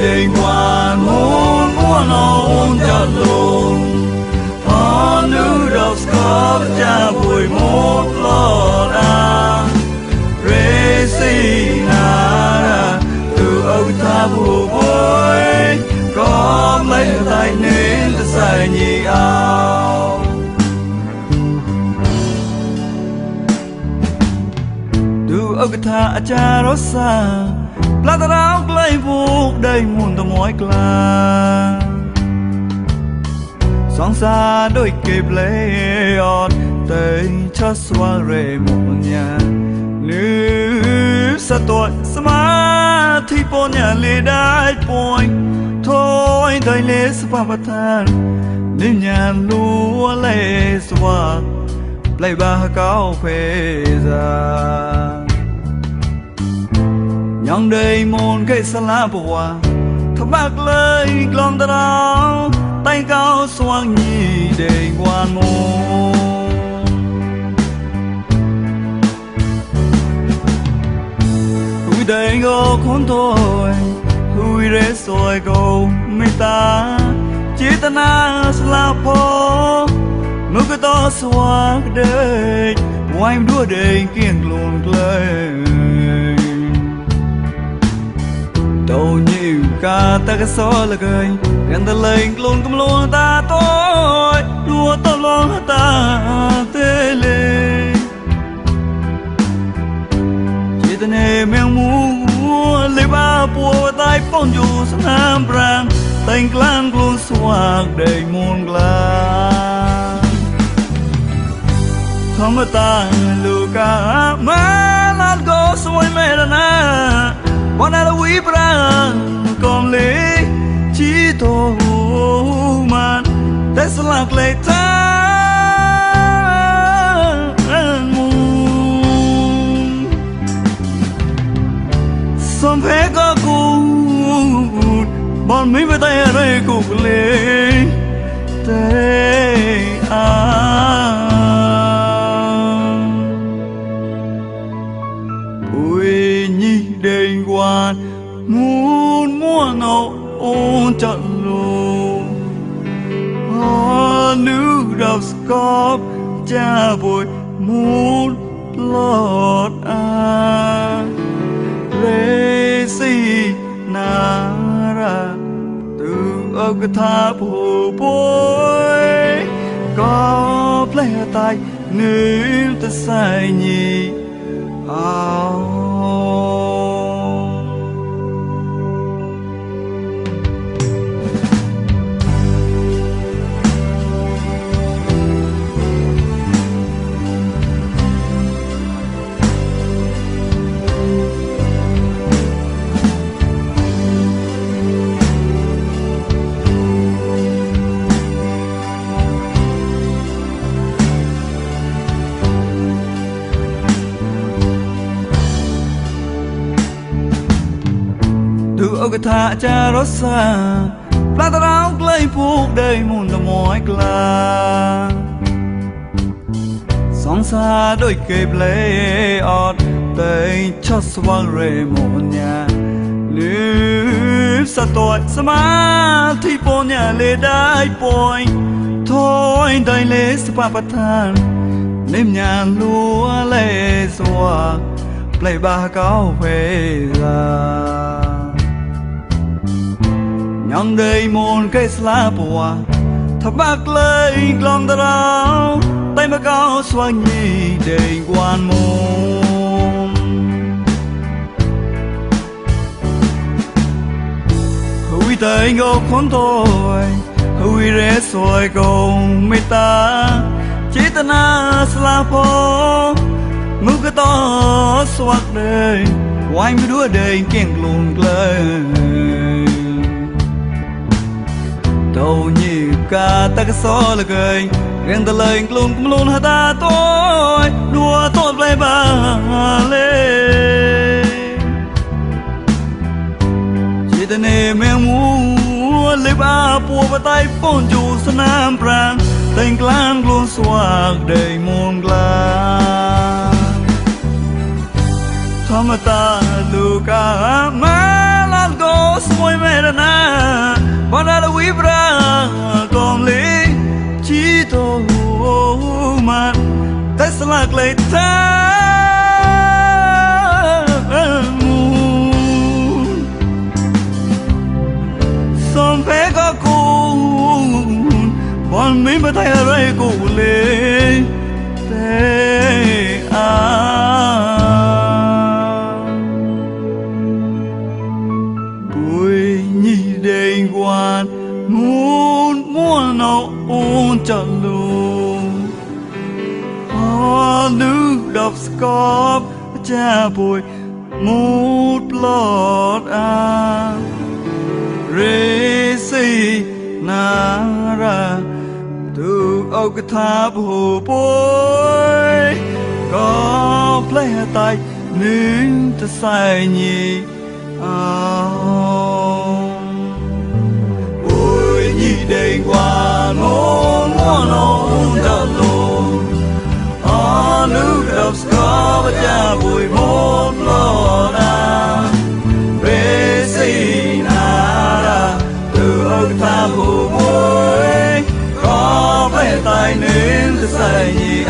Đình hoàn hôn muốn ôn cho luôn nữ đọc scop cha bùi một lọt rê xì nà từ ông tha bùa bối có lấy tay nên ta xài nhị ao từ ông tha cha rosa la ta ráo lấy buộc đây muôn ta mỏi cla song xa đôi kịp lấy ọt tới cho xóa rề một nhà nữ sa tội sa má thì bọn nhà lê đai bôi thôi đời lê sa ba bát than nên nhà lúa lê xóa lấy ba cao phê ra nhong đây môn cây sa lá bùa thắp bạc lời lòng ta đau tay cao xoang nhì để quan môn hùi đầy ngô khốn thôi hùi rê xôi cầu mê ta chỉ ta na sla po mưa cái to xoa đời ngoài đua đầy kiêng luôn lời đâu nhiều ca ta cái xó là cười gần ta lên luôn cũng luôn ta tôi đua tôi lo ta tê lên chỉ ta nề mèo mua lấy ba bùa tay phong dù sang ham rang tay clan luôn xoạc đầy muôn glan thầm ta lưu ca má lát go xuôi mẹ na bọn ai là quý prang còn lý chỉ tô man để sẽ lạc lệ ta xóm phé có cụ bọn mình với tay ở đây cục lên tê ui nhi đền quan muốn mua ngầu ôn trận luôn nữ đọc scop cha bồi muốn lọt rê xì nà ra từ ông cái tháp hồ bối có play tay nếu ta sai nhỉ từ ông cái thả cha rosa la ta ráo lấy buộc đây muôn ta mỏi cla song xa đôi kịp lấy ọt tới cho xóa rề một nhà nếu sa tội sa má thì bọn nhà lê đai bôi thôi đời lê sa ba bát than nêm nhà lúa lê xóa lấy ba cao phê ra nhong đây môn cây lá bùa thắp bạc lời lòng ta đau tay mà cao xoa nhì để quan môn hùi tay ngô khốn thôi hùi rê xôi cầu mê ta chỉ ta na sla po mưa cái to xoạc đời ngoài mới đua đời kiêng luôn lời đâu như ca ta cái xó là cười gần ta lời luôn cũng luôn hả ta tôi đua tốt lấy ba lê chỉ ta nề mèo mua lấy ba bùa và tay phong dù sa nam prang tay clan luôn xoạc đầy muôn glan thầm ta lưu ca má lát go xuôi mẹ lấy tha son phé có cô bọn mình mới thấy ở đây cô lên thế buổi nhị đêm quan muốn muốn nào ôn chẳng luôn nữ đọc scop cha bùi một lọt rê si na ra từ ốc tháp hồ bối có plei tay nín ta sai nhị ôi nhị đêm qua ngôn muốn ôn chẳng luôn nữ đọc scop cha bùi một lọt rê si na ra từ ốc tháp hồ bối có plei tay nín ta sai nhị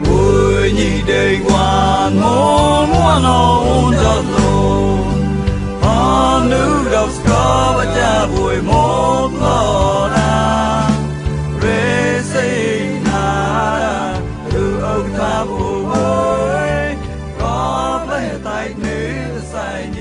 ôi nhị đêm qua ngôn muốn ôn chẳng luôn nữ đọc scop cha bùi một lọt rê si na ra từ ốc tháp hồ bối có plei tay nín ta sai nhị